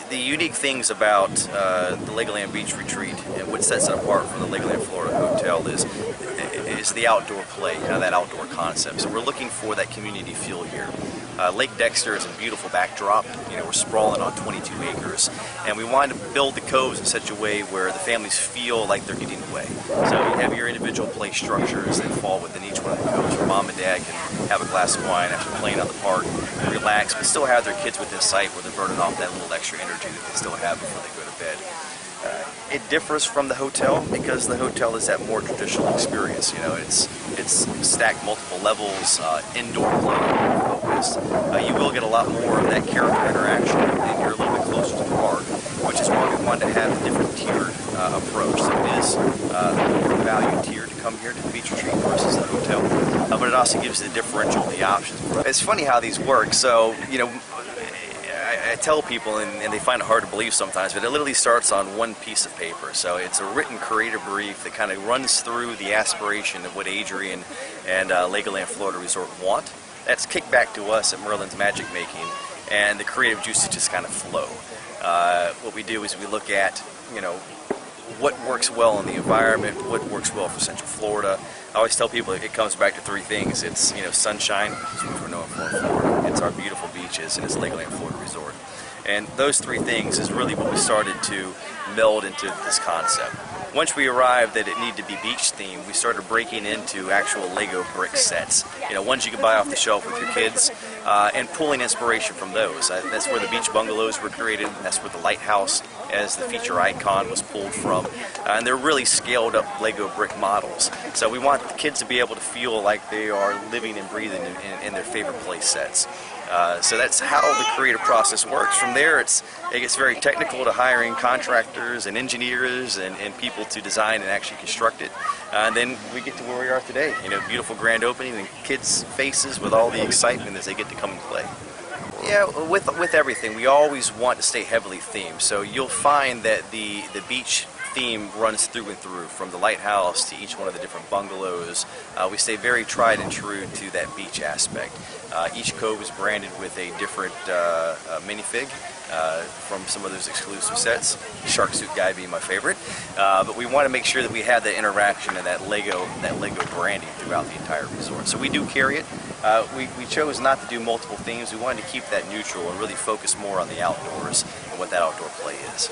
the unique things about the Legoland Beach Retreat and what sets it apart from the Legoland Florida Hotel is the outdoor play, that outdoor concept. So we're looking for that community feel here. Lake Dexter is a beautiful backdrop. We're sprawling on 22 acres, and we wanted to build the coves in such a way where the families feel like they're getting away. So you have your individual play structures that fall within each one of the coves, where mom and dad can have a glass of wine after playing on the park, relax, but still have their kids within sight where they're burning off that little extra energy that they still have before they go to bed. It differs from the hotel because the hotel is that more traditional experience. It's stacked multiple levels, indoor play focused. You will get a lot more of that character interaction, and you're a little bit closer to the park, which is why we wanted to have a different tiered approach. So it is a more value tier to come here to the beach retreat versus the hotel, but it also gives you the differential, the options. It's funny how these work. So I tell people, and they find it hard to believe sometimes, but it literally starts on one piece of paper. So it's a written creative brief that kind of runs through the aspiration of what Adrian and Legoland Florida Resort want. That's kicked back to us at Merlin's Magic Making, and the creative juices just kind of flow. What we do is we look at, what works well in the environment, what works well for Central Florida. I always tell people it comes back to three things. It's sunshine, which we're known for in Florida. It's our beautiful beaches, and it's Legoland Florida Resort. And those three things is really what we started to meld into this concept. Once we arrived that it needed to be beach themed, we started breaking into actual Lego brick sets. Ones you can buy off the shelf with your kids, and pulling inspiration from those. That's where the beach bungalows were created. That's where the lighthouse as the feature icon was pulled from. And they're really scaled up Lego brick models. So we want the kids to be able to feel like they are living and breathing in their favorite play sets. So that's how the creative process works. From there, it gets very technical to hiring contractors and engineers and people to design and actually construct it. And then we get to where we are today. Beautiful grand opening and kids' faces with all the excitement as they get to come and play. Yeah, with everything, we always want to stay heavily themed. So you'll find that the beach theme runs through and through, from the lighthouse to each one of the different bungalows. We stay very tried and true to that beach aspect. Each cove is branded with a different minifig from some of those exclusive sets, Shark Suit Guy being my favorite. But we want to make sure that we have that interaction and that Lego branding throughout the entire resort. So we do carry it. We chose not to do multiple themes. We wanted to keep that neutral and really focus more on the outdoors and what that outdoor play is.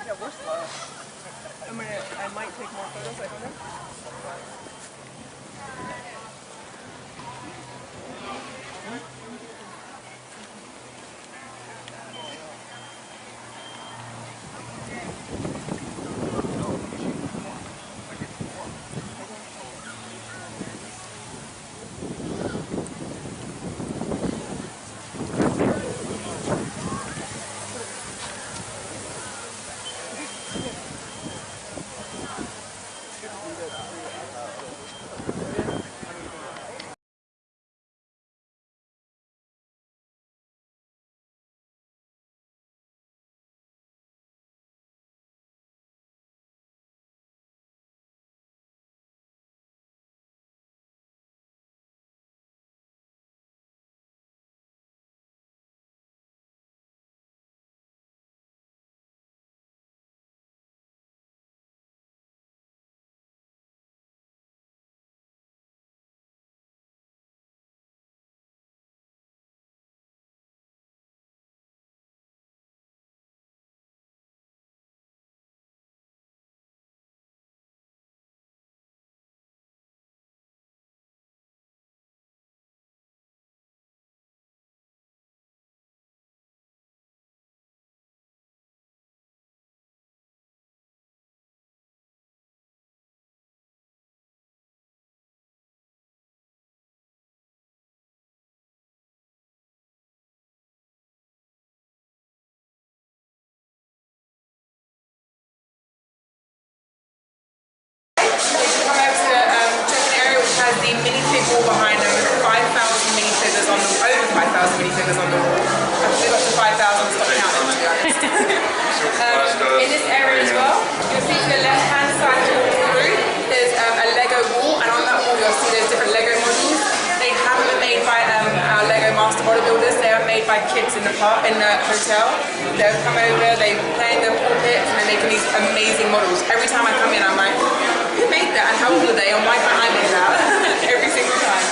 Yeah, we're slow. I might take more photos, I don't know. kids in the hotel. They'll come over, they play in the pulpits, and they're making these amazing models. Every time I come in, I'm like, who made that and how old are they, and why can't I make that? Every single time.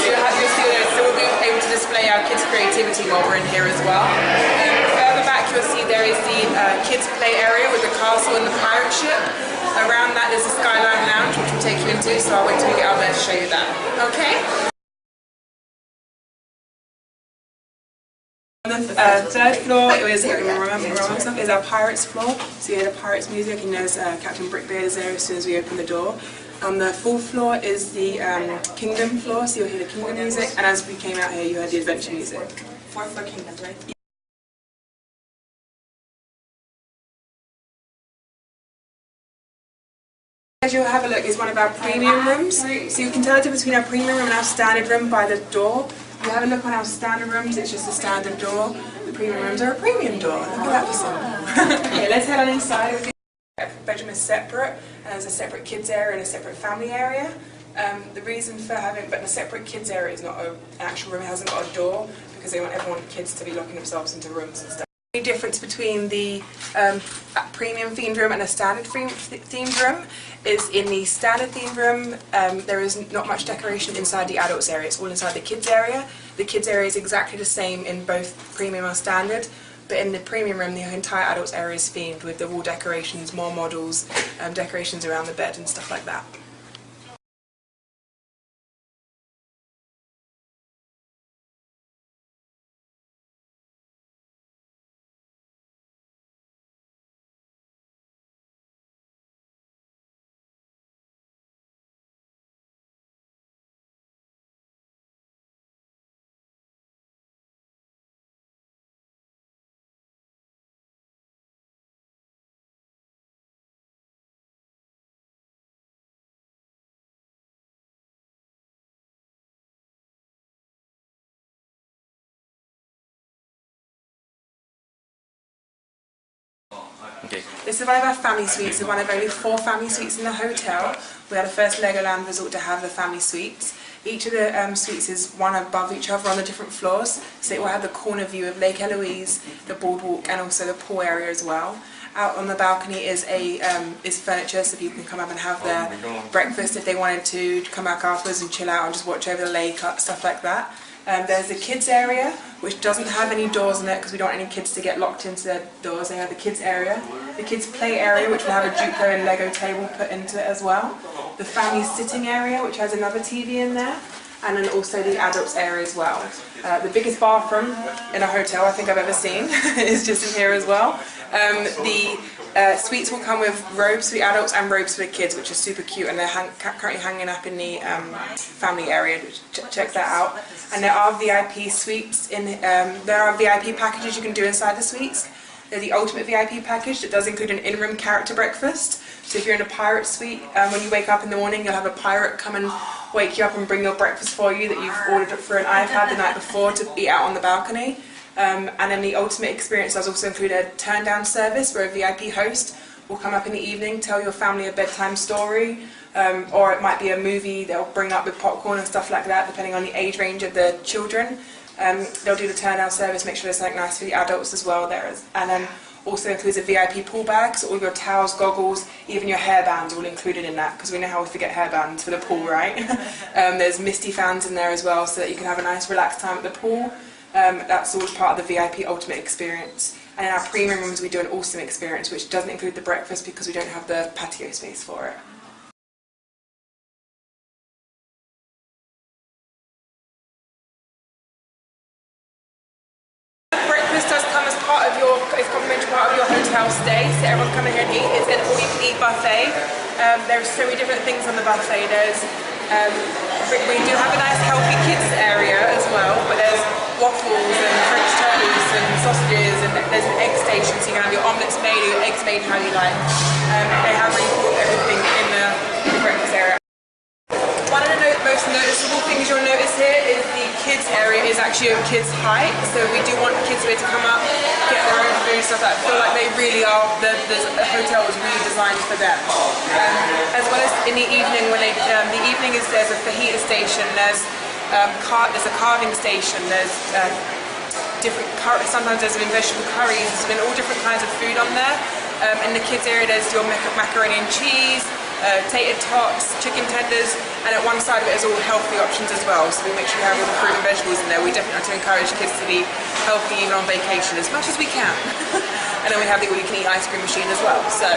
You'll see that, so we'll be able to display our kids' creativity while we're in here as well. Further back, you'll see there is the kids' play area with the castle and the pirate ship. Around that, there's a Skyline Lounge, which we'll take you into, so I'll wait till we get out there to show you that. Okay? On the third floor is our Pirates floor. So you hear the Pirates music, and there's Captain Brickbeard is there as soon as we open the door. On the fourth floor is the Kingdom floor, so you'll hear the Kingdom music, and as we came out here you heard the Adventure music. Fourth floor Kingdom, right? As you'll have a look is one of our premium rooms. So you can tell the difference between our premium room and our standard room by the door. If you have a look on our standard rooms, it's just a standard door. The premium rooms are a premium door. Look at that for simple. Okay, let's head on inside. Every bedroom is separate, and there's a separate kids area and a separate family area. The reason for having a separate kids area is not an actual room, it hasn't got a door, because they want everyone, kids, to be locking themselves into rooms and stuff. The difference between the premium themed room and a standard themed room is in the standard themed room there is not much decoration inside the adults area, it's all inside the kids area. The kids area is exactly the same in both premium and standard, but in the premium room the entire adults area is themed with the wall decorations, more models, decorations around the bed and stuff like that. Okay. This is one of our family suites, it's one of only 4 family suites in the hotel. We are the first Legoland resort to have the family suites. Each of the suites is one above each other on the different floors, so it will have the corner view of Lake Eloise, the boardwalk, and also the pool area as well. Out on the balcony is furniture, so people can come up and have their breakfast if they wanted to, come back afterwards and chill out and just watch over the lake, stuff like that. There's the kids area, which doesn't have any doors in it because we don't want any kids to get locked into their doors. They have the kids area, the kids play area, which will have a Duplo and Lego table put into it as well. The family sitting area, which has another TV in there, and then also the adults area as well. The biggest bathroom in a hotel I think I've ever seen is just in here as well. The suites will come with robes for the adults and robes for the kids, which are super cute, and they're currently hanging up in the family area. Check that out. And there are VIP suites there are VIP packages you can do inside the suites. There's the ultimate VIP package that does include an in-room character breakfast. So if you're in a pirate suite, when you wake up in the morning, you'll have a pirate come and wake you up and bring your breakfast for you that you've ordered for an iPad the night before to eat out on the balcony. And then the ultimate experience does also include a turn-down service where a VIP host will come up in the evening, tell your family a bedtime story, or it might be a movie they'll bring up with popcorn and stuff like that, depending on the age range of the children. They'll do the turn-down service, make sure there's something nice for the adults as well there. And then also includes a VIP pool bag, so all your towels, goggles, even your hairbands are all included in that, because we know how we forget hairbands for the pool, right? There's misty fans in there as well, so that you can have a nice relaxed time at the pool. That's all part of the VIP Ultimate experience. And in our premium rooms we do an awesome experience, which doesn't include the breakfast because we don't have the patio space for it. Breakfast does come as part of it's complimentary part of your hotel stay, so everyone come in here and eat. It's an all-you-can-eat buffet. There's so many different things on the buffet. We do have a nice healthy kids area as well, but there's waffles and French toast and sausages, and there's an egg station, so you can have your omelettes made or your eggs made how you like. They have really put everything in the breakfast area. One of the most noticeable things you'll notice here is the kids area is actually a kids height, so we do want kids to be able to come up, get their own food, stuff like that. I feel like they really are, the hotel was really designed for them. As well as in the evening, when there's a fajita station, there's a carving station, there's different sometimes there's vegetable curries, and all different kinds of food on there. In the kids area there's your macaroni and cheese, tater tots, chicken tenders, and at one side of it is all healthy options as well. So we make sure we have all the fruit and vegetables in there. We definitely like to encourage kids to be healthy even on vacation as much as we can. And then we have the all-you-can-eat ice cream machine as well. So